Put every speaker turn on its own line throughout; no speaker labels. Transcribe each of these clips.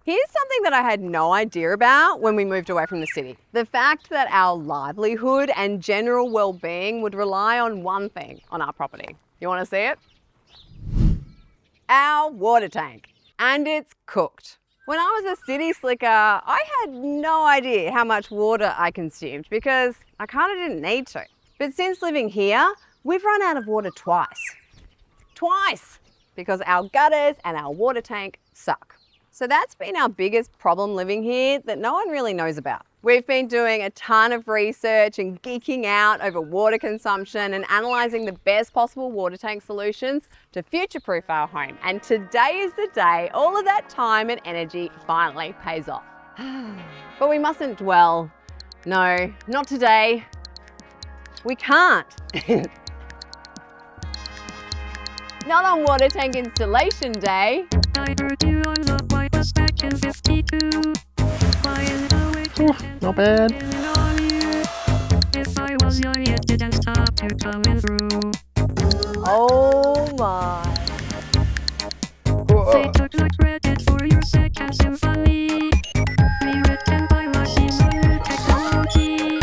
Here's something that I had no idea about when we moved away from the city. The fact that our livelihood and general well-being would rely on one thing on our property. You want to see it? Our water tank. And it's cooked. When I was a city slicker, I had no idea how much water I consumed because I kind of didn't need to. But since living here, we've run out of water twice. Twice! Because our gutters and our water tank suck. So that's been our biggest problem living here that no one really knows about. We've been doing a ton of research and geeking out over water consumption and analysing the best possible water tank solutions to future-proof our home. And today is the day all of that time and energy finally pays off. But we mustn't dwell. No, not today. We can't. Not on water tank installation day.
I heard you on the Bibles back in 52.
Not bad.
If I was young, it didn't stop you coming through.
Oh my.
They took the credit for your second symphony. Rewritten by machines on new technology.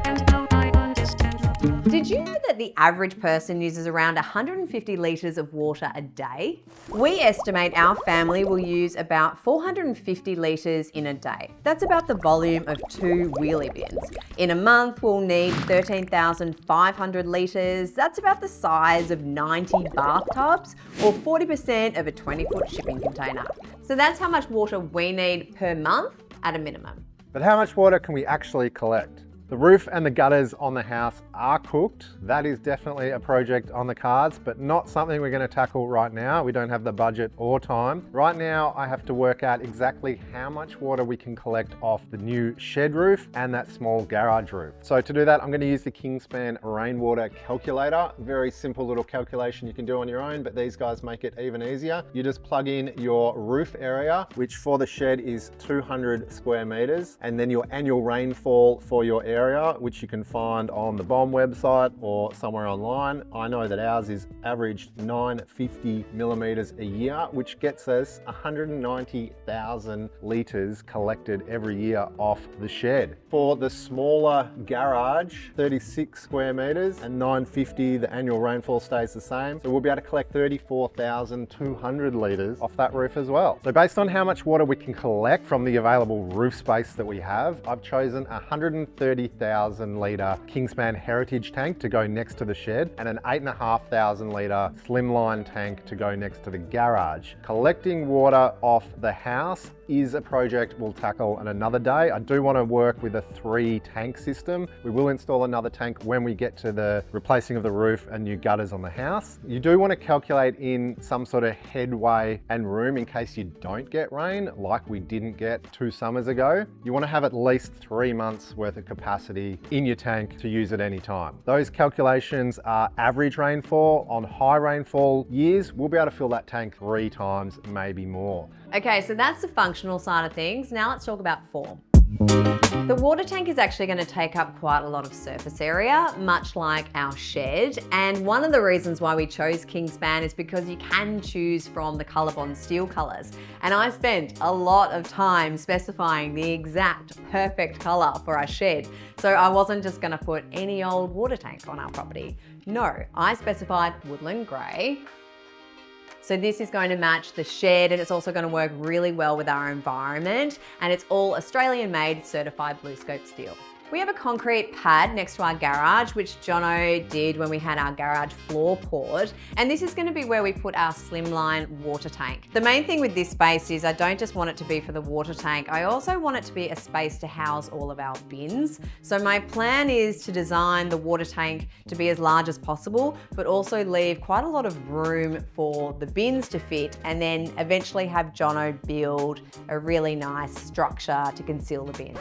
And now I understand.
Did you know that the average person uses around 150 litres of water a day? We estimate our family will use about 450 litres in a day. That's about the volume of 2 wheelie bins. In a month, we'll need 13,500 litres. That's about the size of 90 bathtubs or 40% of a 20-foot shipping container. So that's how much water we need per month at a minimum.
But how much water can we actually collect? The roof and the gutters on the house are cooked. That is definitely a project on the cards, but not something we're going to tackle right now. We don't have the budget or time. Right now, I have to work out exactly how much water we can collect off the new shed roof and that small garage roof. So to do that, I'm going to use the Kingspan rainwater calculator. Very simple little calculation you can do on your own, but these guys make it even easier. You just plug in your roof area, which for the shed is 200 square meters, and then your annual rainfall for your area, which you can find on the BOM website or somewhere online. I know that ours is averaged 950 millimeters a year, which gets us 190,000 litres collected every year off the shed. For the smaller garage, 36 square meters and 950, the annual rainfall stays the same. So we'll be able to collect 34,200 litres off that roof as well. So based on how much water we can collect from the available roof space that we have, I've chosen 130,000 litre Kingspan Heritage tank to go next to the shed and an 8,500 litre slimline tank to go next to the garage. Collecting water off the house is a project we'll tackle on another day. I do want to work with a 3-tank system. We will install another tank when we get to the replacing of the roof and new gutters on the house. You do want to calculate in some sort of headway and room in case you don't get rain like we didn't get 2 summers ago. You want to have at least 3 months worth of capacity in your tank to use at any time. Those calculations are average rainfall. On high rainfall years, we'll be able to fill that tank 3 times, maybe more.
Okay, so that's the functional side of things. Now let's talk about form. The water tank is actually going to take up quite a lot of surface area, much like our shed. And one of the reasons why we chose Kingspan is because you can choose from the ColourBond steel colours. And I spent a lot of time specifying the exact perfect colour for our shed. So I wasn't just going to put any old water tank on our property. No, I specified woodland grey. So this is going to match the shed and it's also going to work really well with our environment, and it's all Australian made certified blue scope steel. We have a concrete pad next to our garage, which Jono did when we had our garage floor poured. And this is going to be where we put our slimline water tank. The main thing with this space is I don't just want it to be for the water tank. I also want it to be a space to house all of our bins. So my plan is to design the water tank to be as large as possible, but also leave quite a lot of room for the bins to fit, and then eventually have Jono build a really nice structure to conceal the bins.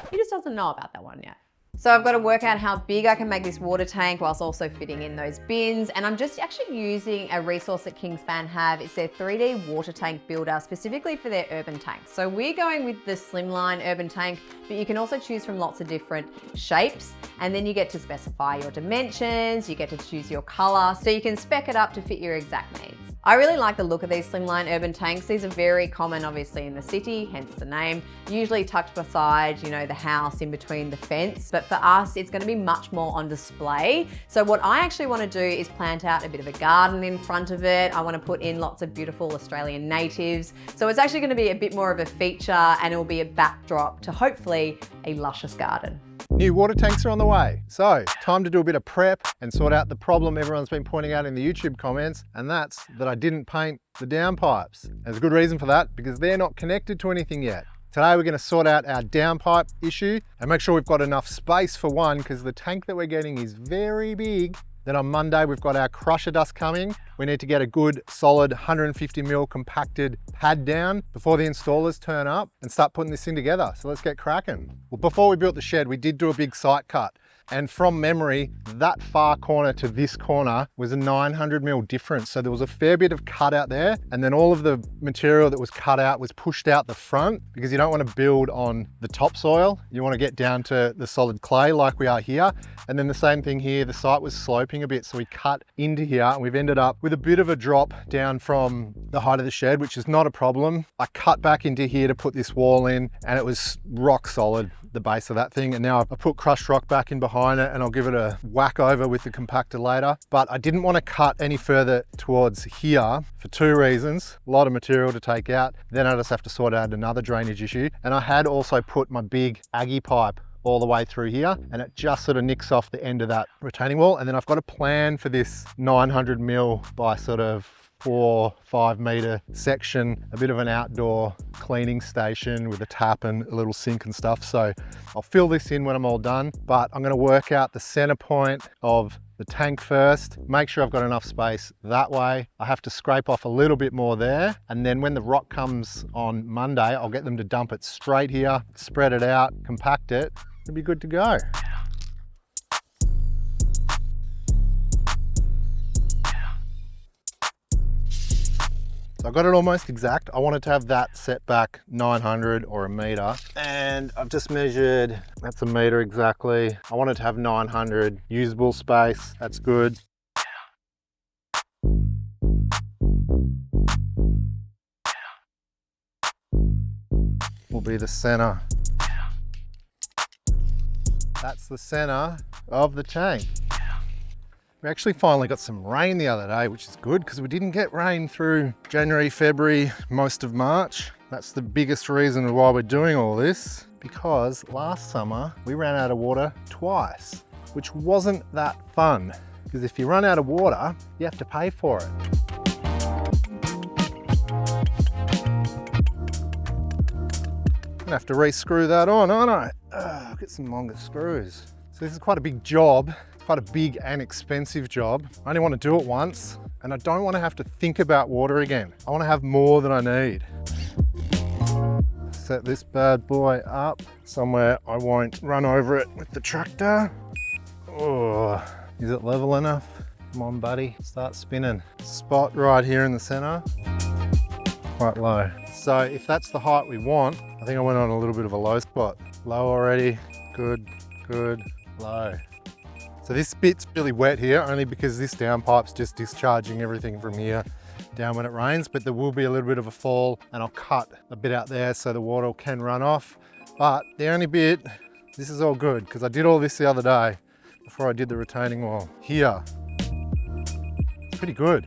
He just doesn't know about that one yet. So I've got to work out how big I can make this water tank whilst also fitting in those bins. And I'm just actually using a resource that Kingspan have. It's their 3D water tank builder specifically for their urban tanks. So we're going with the slimline urban tank, but you can also choose from lots of different shapes. And then you get to specify your dimensions, you get to choose your color, so you can spec it up to fit your exact needs. I really like the look of these slimline urban tanks. These are very common, obviously, in the city, hence the name. Usually tucked beside, you know, the house, in between the fence. But for us, it's going to be much more on display. So what I actually want to do is plant out a bit of a garden in front of it. I want to put in lots of beautiful Australian natives. So it's actually going to be a bit more of a feature, and it will be a backdrop to hopefully a luscious garden.
New water tanks are on the way. So time to do a bit of prep and sort out the problem everyone's been pointing out in the YouTube comments, and that's that I didn't paint the downpipes. There's a good reason for that, because they're not connected to anything yet. Today we're going to sort out our downpipe issue and make sure we've got enough space for one, because the tank that we're getting is very big. Then on Monday, we've got our crusher dust coming. We need to get a good solid 150mm compacted pad down before the installers turn up and start putting this thing together. So let's get cracking. Well, before we built the shed, we did do a big site cut. And from memory, that far corner to this corner was a 900mm difference. So there was a fair bit of cut out there. And then all of the material that was cut out was pushed out the front, because you don't want to build on the topsoil. You want to get down to the solid clay like we are here. And then the same thing here, the site was sloping a bit. So we cut into here and we've ended up with a bit of a drop down from the height of the shed, which is not a problem. I cut back into here to put this wall in, and it was rock solid, the base of that thing. And now I put crushed rock back in behind it, and I'll give it a whack over with the compactor later. But I didn't want to cut any further towards here for two reasons. A lot of material to take out. Then I just have to sort out another drainage issue. And I had also put my big Aggie pipe all the way through here, and it just sort of nicks off the end of that retaining wall. And then I've got a plan for this 900mm by sort of 4-5 meter section, a bit of an outdoor cleaning station with a tap and a little sink and stuff. So I'll fill this in when I'm all done, but I'm going to work out the center point of the tank first, make sure I've got enough space that way. I have to scrape off a little bit more there, and then when the rock comes on Monday, I'll get them to dump it straight here, spread it out, compact it. It'll be good to go. So I got it almost exact. I wanted to have that set back 900 or a meter, and I've just measured, that's a meter exactly. I wanted to have 900 usable space. That's good. Will be the center. That's the center of the tank. We actually finally got some rain the other day, which is good, because we didn't get rain through January, February, most of March. That's the biggest reason why we're doing all this, because last summer we ran out of water twice, which wasn't that fun, because if you run out of water, you have to pay for it. I'm gonna have to re-screw that on, aren't I? I'll get some longer screws. So this is quite a big job. Quite a big and expensive job. I only want to do it once, and I don't want to have to think about water again. I want to have more than I need. Set this bad boy up somewhere I won't run over it with the tractor. Oh, is it level enough? Come on, buddy, start spinning. Spot right here in the center, quite low. So if that's the height we want, I think I went on a little bit of a low spot. Low already, good, good, low. So this bit's really wet here, only because this downpipe's just discharging everything from here down when it rains, but there will be a little bit of a fall, and I'll cut a bit out there so the water can run off. But the only bit, this is all good, because I did all this the other day before I did the retaining wall. Here, it's pretty good.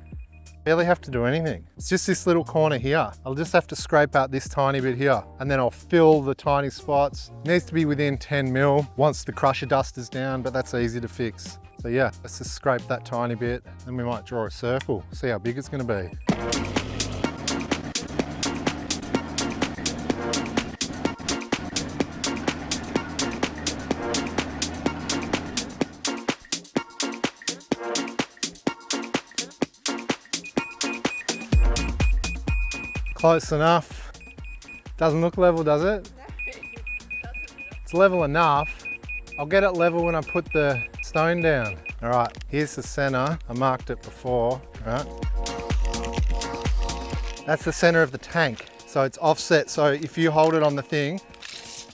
Barely have to do anything. It's just this little corner here. I'll just have to scrape out this tiny bit here, and then I'll fill the tiny spots. It needs to be within 10mm once the crusher dust is down, but that's easy to fix. So yeah, let's just scrape that tiny bit, and we might draw a circle, see how big it's gonna be. Close enough. Doesn't look level, does it? It's level enough. I'll get it level when I put the stone down. All right, here's the center. I marked it before, right? That's the center of the tank. So it's offset. So if you hold it on the thing,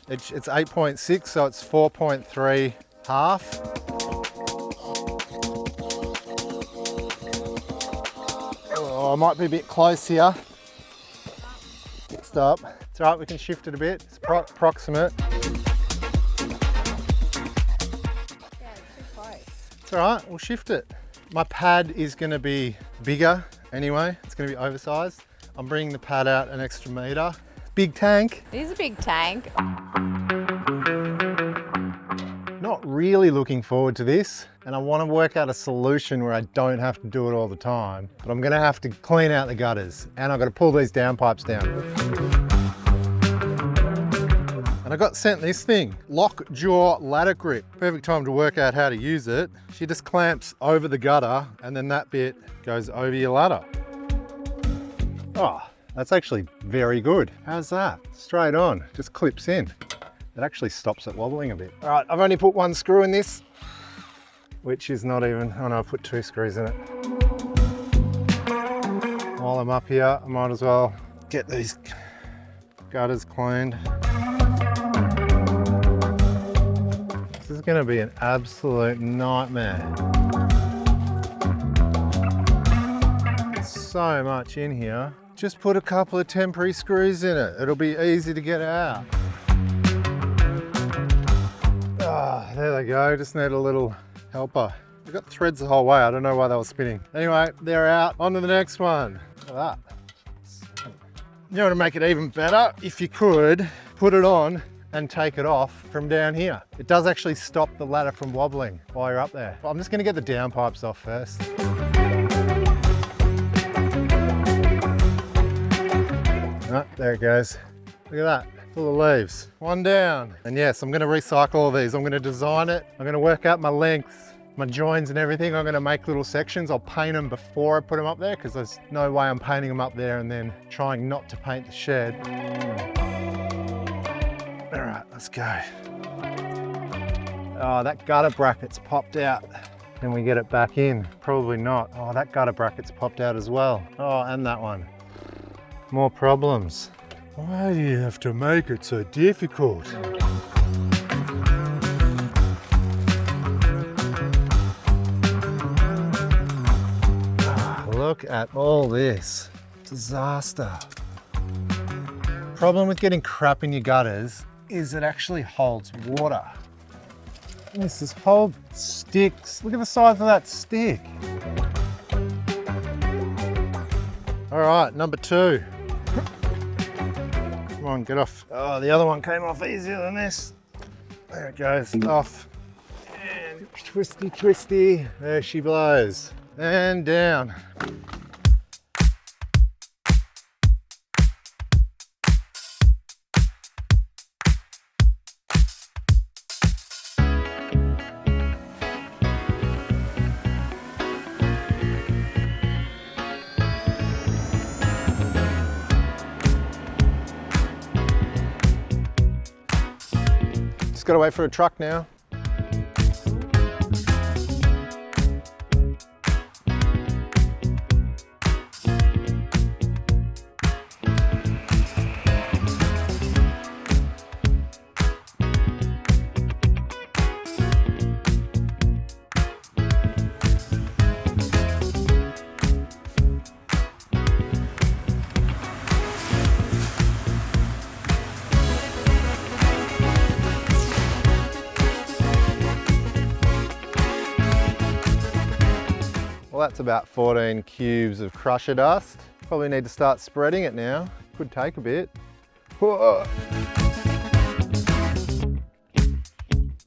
it's 8.6, so it's 4.3 half. Oh, I might be a bit close here. Stop. It's all right, we can shift it a bit. It's proximate. It's all right, we'll shift it. My pad is gonna be bigger anyway. It's gonna be oversized. I'm bringing the pad out an extra meter. Big tank.
It is a big tank.
Not really looking forward to this, and I want to work out a solution where I don't have to do it all the time, but I'm gonna have to clean out the gutters, and I've got to pull these downpipes down. And I got sent this thing, lockjaw ladder grip. Perfect time to work out how to use it. She just clamps over the gutter, and then that bit goes over your ladder. Oh, that's actually very good. How's that? Straight on, just clips in. It actually stops it wobbling a bit. All right, I've only put one screw in this, which is not even, oh no, I put 2 screws in it. While I'm up here, I might as well get these gutters cleaned. This is gonna be an absolute nightmare. There's so much in here. Just put a couple of temporary screws in it. It'll be easy to get out. Ah, there they go. Just need a little helper. I've got threads the whole way. I don't know why they were spinning. Anyway, they're out. On to the next one. Look at that. You want to make it even better? If you could, put it on and take it off from down here. It does actually stop the ladder from wobbling while you're up there. I'm just going to get the downpipes off first. Oh, there it goes. Look at that, full of leaves. One down. And yes, I'm gonna recycle all these. I'm gonna design it. I'm gonna work out my lengths, my joins and everything. I'm gonna make little sections. I'll paint them before I put them up there because there's no way I'm painting them up there and then trying not to paint the shed. All right, let's go. Oh, that gutter bracket's popped out. Can we get it back in? Probably not. Oh, that gutter bracket's popped out as well. Oh, and that one. More problems. Why do you have to make it so difficult? Look at all this. Disaster. Problem with getting crap in your gutters is it actually holds water. This whole sticks. Look at the size of that stick. All right, number 2. Come on, get off. Oh, the other one came off easier than this. There it goes, off. And twisty, twisty. There she blows. And down. Gotta wait for a truck now. Well, that's about 14 cubes of crusher dust. Probably need to start spreading it now. Could take a bit. Whoa.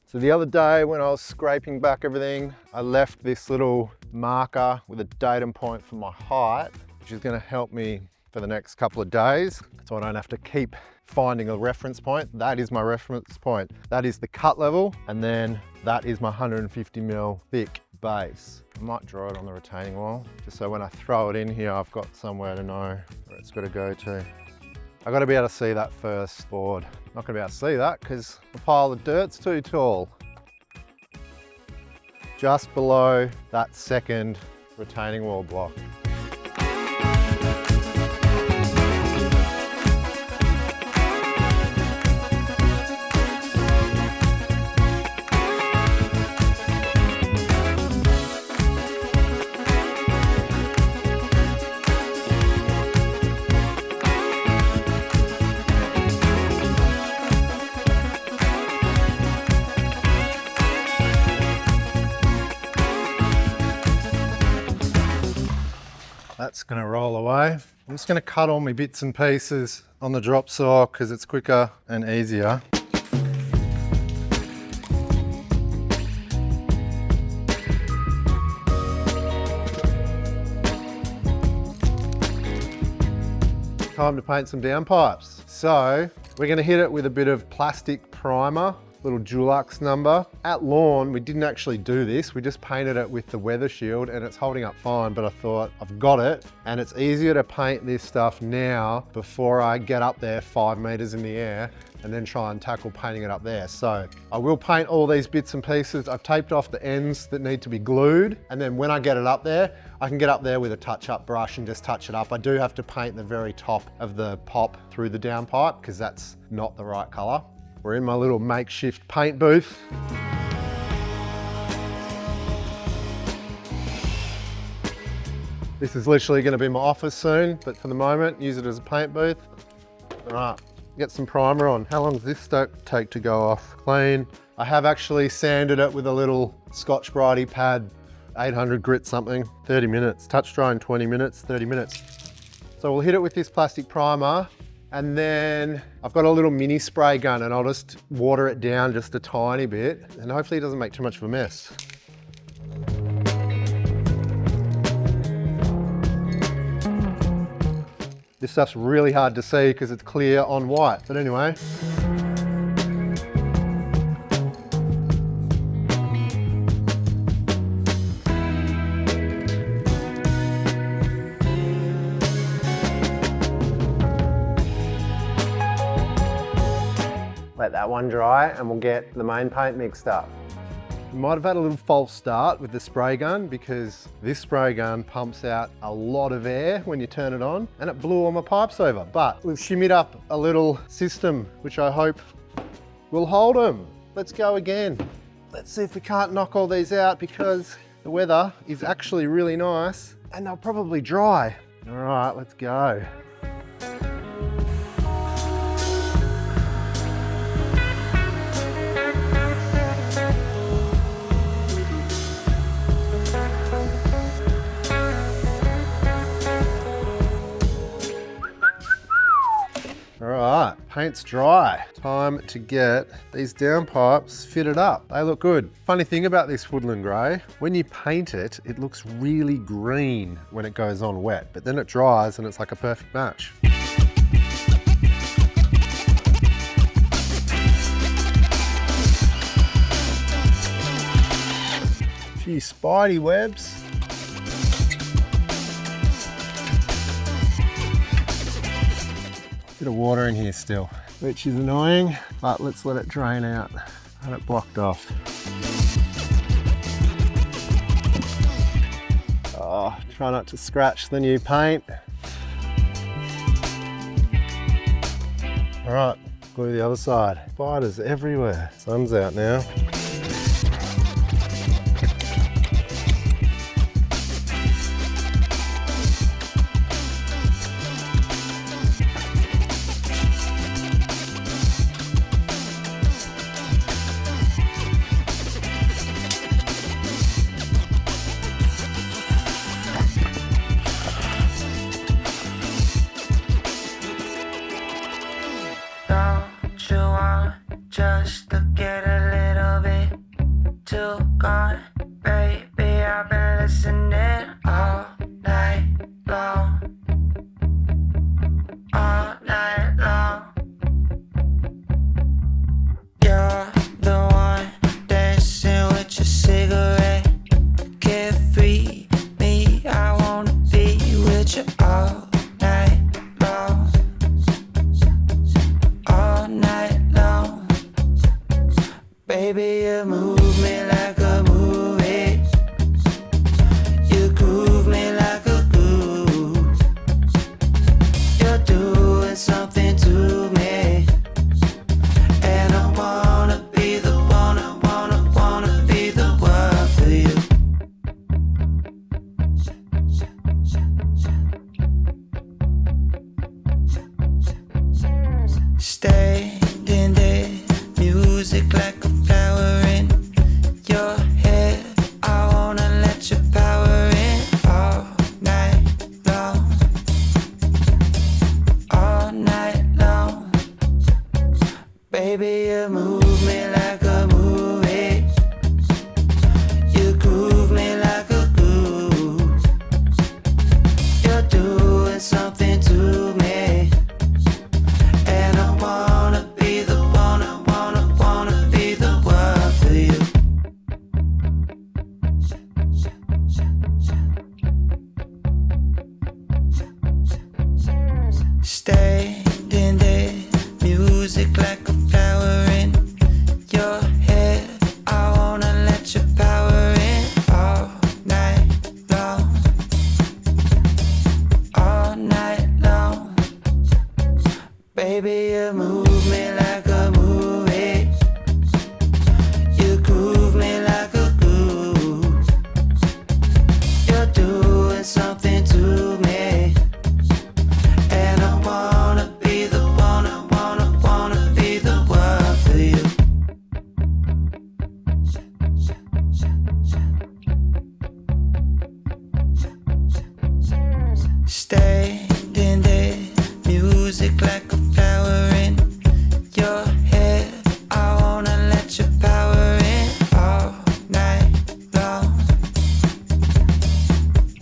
So the other day when I was scraping back everything, I left this little marker with a datum point for my height, which is going to help me for the next couple of days, so I don't have to keep finding a reference point. That is my reference point. That is the cut level, and then that is my 150mm thick base. I might draw it on the retaining wall, just so when I throw it in here, I've got somewhere to know where it's got to go to. I've got to be able to see that first board. Not going to be able to see that because the pile of dirt's too tall. just below that second retaining wall block. That's going to roll away. I'm just going to cut all my bits and pieces on the drop saw because it's quicker and easier. Time to paint some downpipes. So we're going to hit it with a bit of plastic primer, little Dulux number. At lawn, we didn't actually do this. We just painted it with the weather shield and it's holding up fine, but I thought I've got it and it's easier to paint this stuff now before I get up there 5 meters in the air and then try and tackle painting it up there. So I will paint all these bits and pieces. I've taped off the ends that need to be glued. And then when I get it up there, I can get up there with a touch-up brush and just touch it up. I do have to paint the very top of the pop through the downpipe because that's not the right color. We're in my little makeshift paint booth. This is literally going to be my office soon, but for the moment, use it as a paint booth. All right, get some primer on. How long does this take to go off? Clean. I have actually sanded it with a little Scotch-Brite pad, 800 grit something, 30 minutes. Touch dry in 20 minutes, 30 minutes. So we'll hit it with this plastic primer. And then I've got a little mini spray gun and I'll just water it down just a tiny bit and hopefully it doesn't make too much of a mess. This stuff's really hard to see because it's clear on white, but anyway. Let that one dry and we'll get the main paint mixed up. We might have had a little false start with the spray gun because this spray gun pumps out a lot of air when you turn it on and it blew all my pipes over. But we've shimmied up a little system which I hope will hold them. Let's go again. Let's see if we can't knock all these out because the weather is actually really nice and they'll probably dry. All right, let's go. All right, paint's dry. Time to get these downpipes fitted up. They look good. Funny thing about this woodland grey, when you paint it, it looks really green when it goes on wet, but then it dries and it's like a perfect match. Few spidey webs. Bit of water in here still, which is annoying, but let's let it drain out. Had it blocked off. Oh, try not to scratch the new paint. All right, glue the other side. Spiders everywhere. Sun's out now.
Don't you want just to get a little bit too gone? Baby, I've been listening all night long. All night long. You're the one dancing with your cigarette. Carefree me, I wanna be with you all night long. All night long. Baby, you move me like a movie. music like a flower in your head. I wanna let your power in all night long. All night long. Baby, you move me like a movie. You groove me like a groove. You're doing something to me. And I wanna be the one, I wanna be the one for you. Standing there, music like a flower in your head. I wanna let your power in all night long. All night long. Baby, you move me like a movie. You groove me like a groove. You're doing something to me. And I wanna be the one, I wanna be the one for you. Standing there, music like a flower in your head. I wanna let your power in all night long.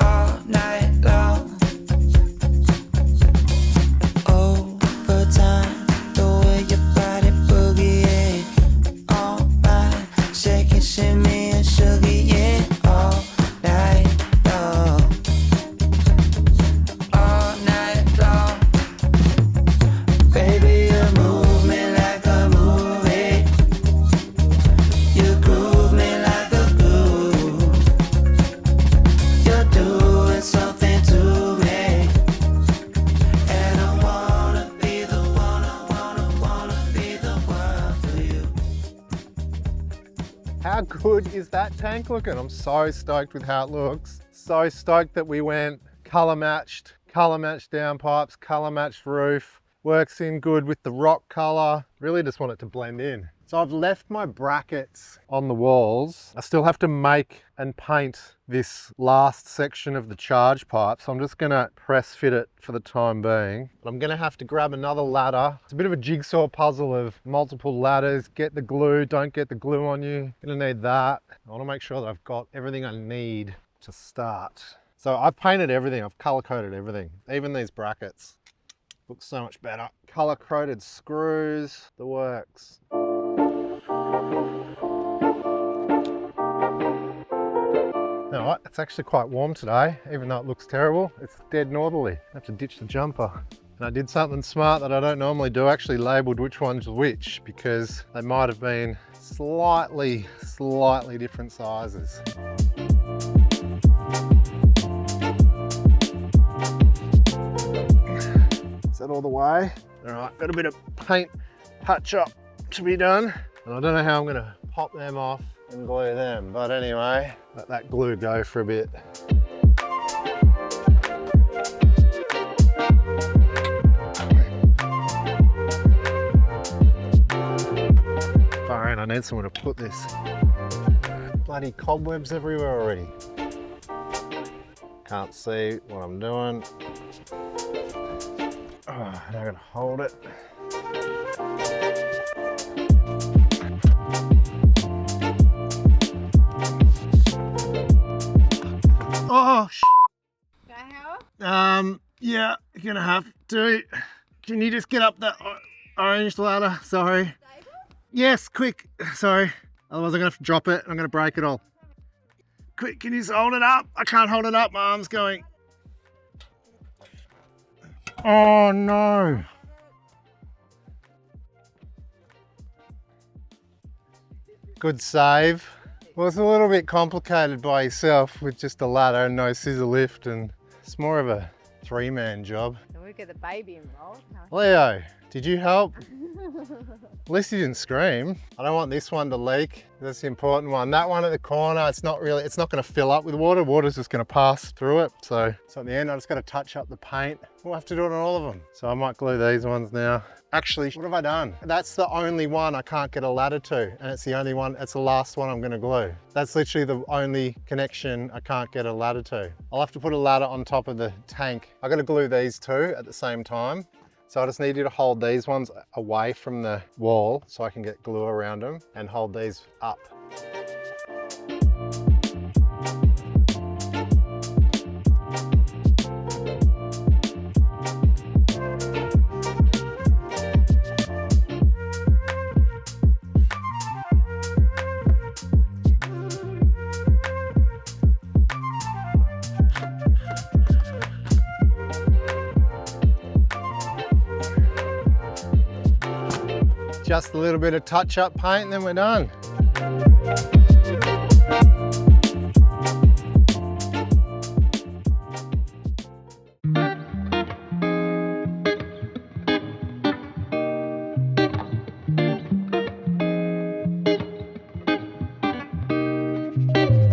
All night long. Overtime, the way your body boogie on mine, shaking, shimmy and sugar, yeah, all night long. All night long. Baby, you move me like a movie. You groove me like a groove. You're doing something to me. And I wanna be the one, I wanna be the one for you.
How good is that tank looking? I'm so stoked with how it looks. So stoked that we went color matched downpipes, color matched roof. Works in good with the rock color. Really just want it to blend in. So I've left my brackets on the walls. I still have to make and paint this last section of the charge pipe. So I'm just gonna press fit it for the time being. But I'm gonna have to grab another ladder. It's a bit of a jigsaw puzzle of multiple ladders. Get the glue, don't get the glue on you. Gonna need that. I wanna make sure that I've got everything I need to start. So I've painted everything, I've color coded everything, even these brackets. Looks so much better. Color coded screws, the works. Alright, it's actually quite warm today, even though it looks terrible. It's dead northerly. I have to ditch the jumper. And I did something smart that I don't normally do, I actually labelled which one's which, because they might have been slightly different sizes. Is that all the way? All right, got a bit of paint touch up to be done. And I don't know how I'm gonna pop them off and glue them, but anyway, let that glue go for a bit. Fine, I need somewhere to put this. Bloody cobwebs everywhere already. Can't see what I'm doing. Oh, and I'm gonna hold it. Oh,
Can I help?
yeah, you're gonna have to. Can you just get up that orange ladder? Sorry. Yes, quick. Sorry. Otherwise I'm gonna have to drop it. I'm gonna break it all. Quick, can you just hold it up? I can't hold it up. My arm's going. Oh no. Good save. Well, it's a little bit complicated by yourself with just a ladder and no scissor lift, and it's more of a three-man job.
And we get the baby involved.
Leo, Did you help? At least you didn't scream. I don't want this one to leak. That's the important one. That one at the corner, it's not going to fill up with water. Water's just going to pass through it. So at the end, I just got to touch up the paint. We'll have to do it on all of them. So I might glue these ones now. Actually, what have I done? That's the only one I can't get a ladder to. And it's the only one, it's the last one I'm going to glue. That's literally the only connection I can't get a ladder to. I'll have to put a ladder on top of the tank. I got to glue these two at the same time. So I just need you to hold these ones away from the wall so I can get glue around them and hold these up. Just a little bit of touch-up paint and then we're done.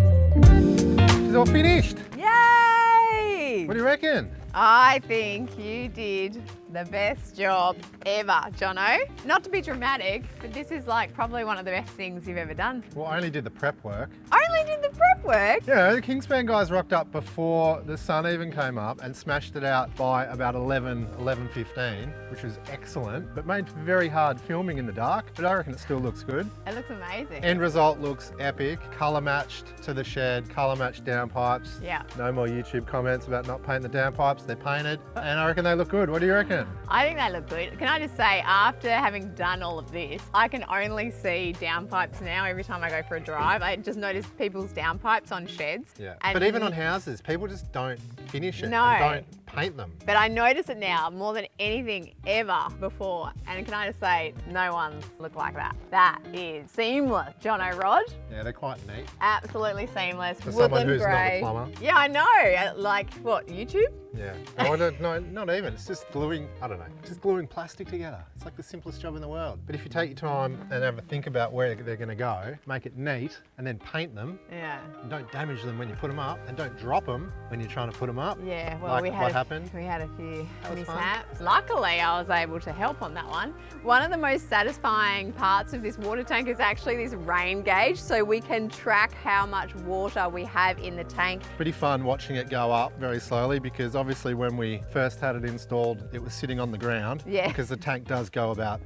It's all finished.
Yay!
What do you reckon?
I think you did the best job ever, Jono. Not to be dramatic, but this is like probably one of the best things you've ever done.
Well, I only did the prep work.
Only did the prep work?
Yeah, the Kingspan guys rocked up before the sun even came up and smashed it out by about 11:15, which was excellent, but made very hard filming in the dark, but I reckon it still looks good.
It looks amazing.
End result looks epic. Colour matched to the shed, colour matched downpipes.
Yeah.
No more YouTube comments about not painting the downpipes, they're painted, and I reckon they look good. What do you reckon?
I think they look good. Can I just say, after having done all of this, I can only see downpipes now every time I go for a drive. I just notice people's downpipes on sheds.
Yeah,
And
but even on houses, people just don't finish it
No.
and don't paint them.
But I notice it now more than anything ever before. And can I just say, no one's looked like that. That is seamless, Jono Rod.
Yeah, they're quite neat.
Absolutely seamless.
For someone
Woodland
who's not a
grey.
plumber.
Yeah, I know. Like, what, YouTube?
Yeah. No, not even. It's just gluing, I don't know, just gluing plastic together. It's like the simplest job in the world. But if you take your time and have a think about where they're going to go, make it neat, and then paint them,
Yeah.
and don't damage them when you put them up, and don't drop them when you're trying to put them up.
Yeah, well,
Like
we
what
had
happened?
We had a few
That was fun.
mishaps. Luckily, I was able to help on that one. One of the most satisfying parts of this water tank is actually this rain gauge, so we can track how much water we have in the tank.
Pretty fun watching it go up very slowly, because obviously when we first had it installed, it was sitting on the ground.
Yeah.
Because the tank does go about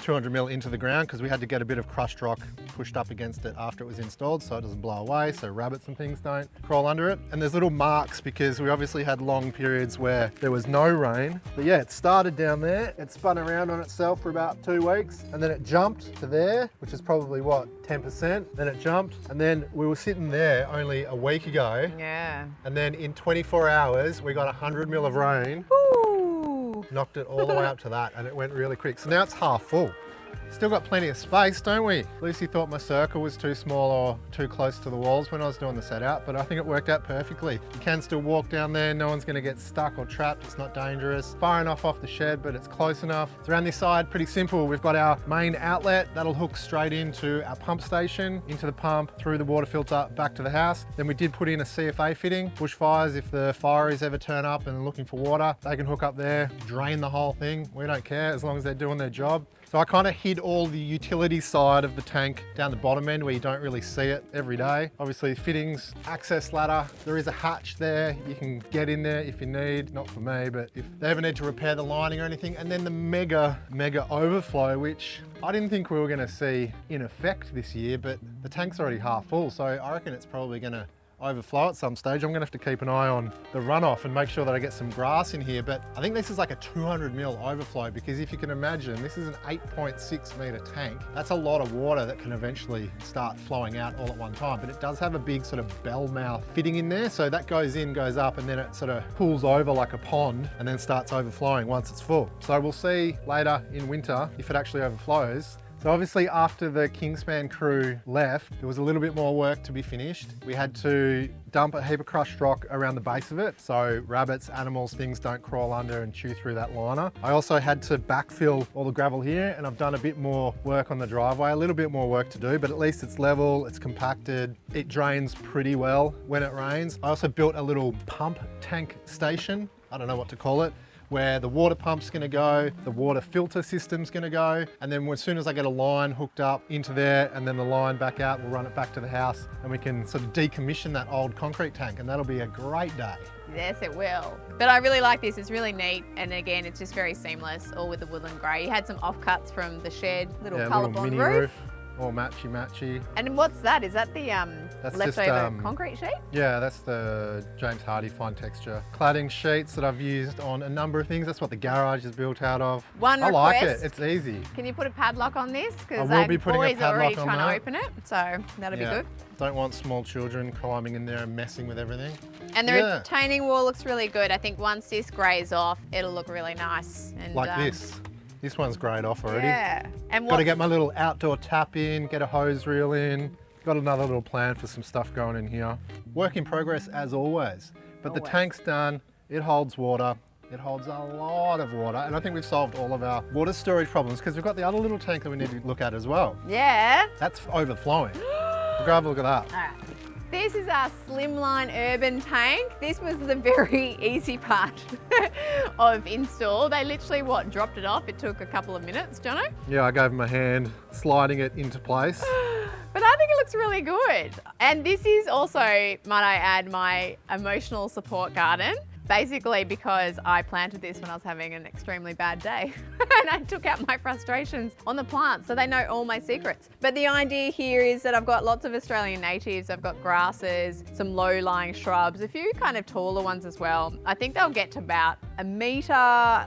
200 mil into the ground, because we had to get a bit of crushed rock pushed up against it after it was installed so it doesn't blow away, so rabbits and things don't crawl under it. And there's little marks because we obviously had long periods where there was no rain. But yeah, it started down there, it spun around on itself for about 2 weeks, and then it jumped to there, which is probably what, 10%? Then it jumped, and then we were sitting there only a week ago,
Yeah.
and then in 24 hours we got 100 mil of rain.
Ooh.
Knocked it all the way up to that, and it went really quick. So now it's half full. Still got plenty of space, don't we? Lucy thought my circle was too small or too close to the walls when I was doing the set out, but I think it worked out perfectly. You can still walk down there, no one's gonna get stuck or trapped, it's not dangerous. Far enough off the shed, but it's close enough. It's around this side, pretty simple. We've got our main outlet, that'll hook straight into our pump station, into the pump, through the water filter, back to the house. Then we did put in a CFA fitting. Bushfires, if the fireys ever turn up and are looking for water, they can hook up there, drain the whole thing. We don't care as long as they're doing their job. So I kind of hid all the utility side of the tank down the bottom end where you don't really see it every day. Obviously fittings, access ladder, there is a hatch there. You can get in there if you need, not for me, but if they ever need to repair the lining or anything. And then the mega overflow, which I didn't think we were gonna see in effect this year, but the tank's already half full. So I reckon it's probably gonna overflow at some stage. I'm gonna have to keep an eye on the runoff and make sure that I get some grass in here, but I think this is like a 200 mil overflow, because if you can imagine, this is an 8.6 meter tank. That's a lot of water that can eventually start flowing out all at one time, but it does have a big sort of bell mouth fitting in there, so that goes in, goes up, and then it sort of pools over like a pond and then starts overflowing once it's full. So we'll see later in winter if it actually overflows. So obviously after the Kingspan crew left, there was a little bit more work to be finished. We had to dump a heap of crushed rock around the base of it so rabbits, animals, things don't crawl under and chew through that liner. I also had to backfill all the gravel here, and I've done a bit more work on the driveway, a little bit more work to do, but at least it's level, it's compacted, it drains pretty well when it rains. I also built a little pump tank station, I don't know what to call it, where the water pump's gonna go, the water filter system's gonna go, and then as soon as I get a line hooked up into there and then the line back out, we'll run it back to the house and we can sort of decommission that old concrete tank, and that'll be a great day.
Yes, it will. But I really like this. It's really neat. And again, it's just very seamless, all with the woodland grey. You had some offcuts from the shed, little colourful
mini
roof.
All matchy-matchy.
And what's that? Is that the leftover concrete sheet?
Yeah, that's the James Hardie fine texture cladding sheets that I've used on a number of things. That's what the garage is built out of.
One
I like it,
request.
it's easy.
Can you put a padlock on this? Because
I will be putting a
boys are already
padlock on
trying to
that.
open it, so that'll be good.
Don't want small children climbing in there and messing with everything.
And the retaining wall looks really good. I think once this greys off, it'll look really nice. And,
Like this. This one's grayed off already.
Yeah. And
Got to get my little outdoor tap in, get a hose reel in. Got another little plan for some stuff going in here. Work in progress as always. But the tank's done, it holds water. It holds a lot of water, and I think we've solved all of our water storage problems because we've got the other little tank that we need to look at as well.
Yeah.
That's overflowing. Grab a look at that.
All right. This is our slimline urban tank. This was the very easy part of install. They literally, dropped it off. It took a couple of minutes, Jono.
Yeah, I gave him a hand sliding it into place.
But I think it looks really good. And this is also, might I add, my emotional support garden. Basically because I planted this when I was having an extremely bad day and I took out my frustrations on the plants, so they know all my secrets. But the idea here is that I've got lots of Australian natives, I've got grasses, some low-lying shrubs, a few kind of taller ones as well. I think they'll get to about a metre,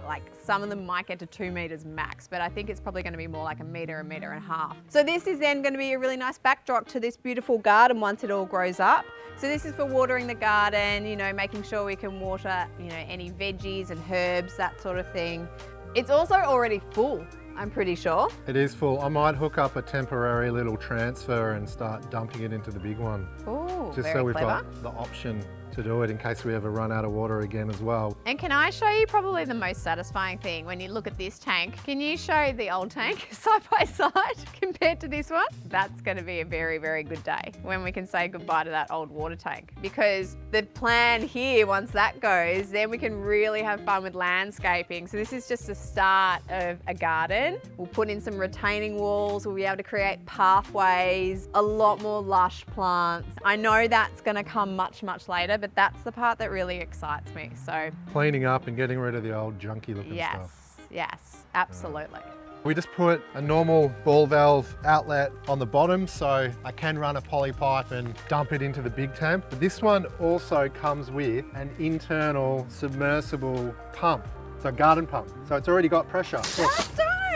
like some of them might get to 2 metres max, but I think it's probably going to be more like a metre and a half. So this is then going to be a really nice backdrop to this beautiful garden once it all grows up. So this is for watering the garden, you know, making sure we can water, you know, any veggies and herbs, that sort of thing. It's also already full, I'm pretty sure.
It is full. I might hook up a temporary little transfer and start dumping it into the big one.
Ooh,
Just
very
so we've
clever.
got the option to do it in case we ever run out of water again as well.
And can I show you probably the most satisfying thing when you look at this tank? Can you show the old tank side by side compared to this one? That's going to be a very, very good day when we can say goodbye to that old water tank, because the plan here, once that goes, then we can really have fun with landscaping. So this is just the start of a garden. We'll put in some retaining walls. We'll be able to create pathways, a lot more lush plants. I know that's going to come much, much later, but that's the part that really excites me. So
Cleaning up and getting rid of the old junky looking stuff.
yes, absolutely.
We just put a normal ball valve outlet on the bottom so I can run a poly pipe and dump it into the big tank. But this one also comes with an internal submersible pump, so a garden pump. So it's already got pressure.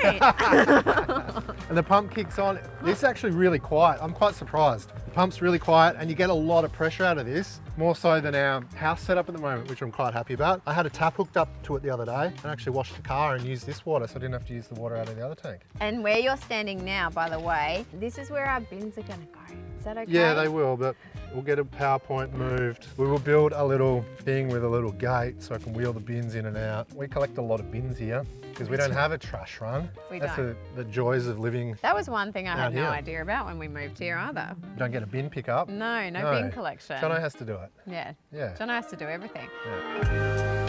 And the pump kicks on. This is actually really quiet. I'm quite surprised. The pump's really quiet and you get a lot of pressure out of this, more so than our house setup at the moment, which I'm quite happy about. I had a tap hooked up to it the other day and actually washed the car and used this water, so I didn't have to use the water out of the other tank.
And where you're standing now, by the way, this is where our bins are going to go. Is that okay?
Yeah, they will, but we'll get a PowerPoint moved. We will build a little thing with a little gate so I can wheel the bins in and out. We collect a lot of bins here because we don't have a trash run. That's the joys of living.
That was one thing I had no
here.
idea about when we moved here either.
You don't get a bin pickup.
No bin collection.
Jono has to do it.
Yeah.
Yeah.
Jono has to do everything.
Yeah.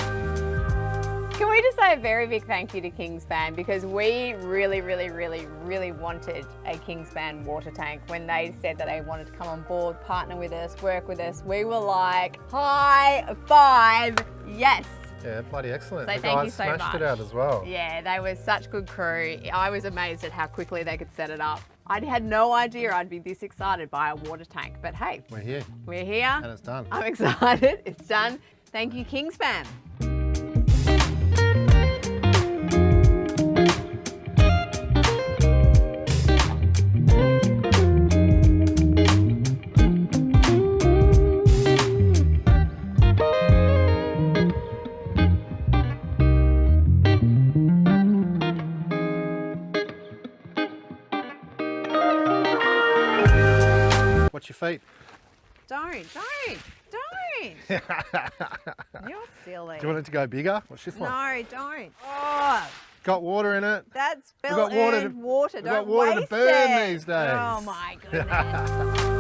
Can we just say a very big thank you to Kingspan, because we really wanted a Kingspan water tank. When they said that they wanted to come on board, partner with us, work with us, we were like, high five, yes.
Yeah, bloody excellent.
So
the
thank
guys
you so
smashed
much.
it out as well.
Yeah, they were such good crew. I was amazed at how quickly they could set it up. I had no idea I'd be this excited by a water tank, but hey,
We're here
we're here.
and it's done.
I'm excited, it's done. Thank you, Kingspan.
Watch your feet.
Don't. You're silly.
Do you want it to go bigger? Watch this one.
No, don't. Oh,
Got water in it.
that's
got water
well-earned water.
we've
Don't
got water to
waste
burn
it.
these days.
Oh my goodness.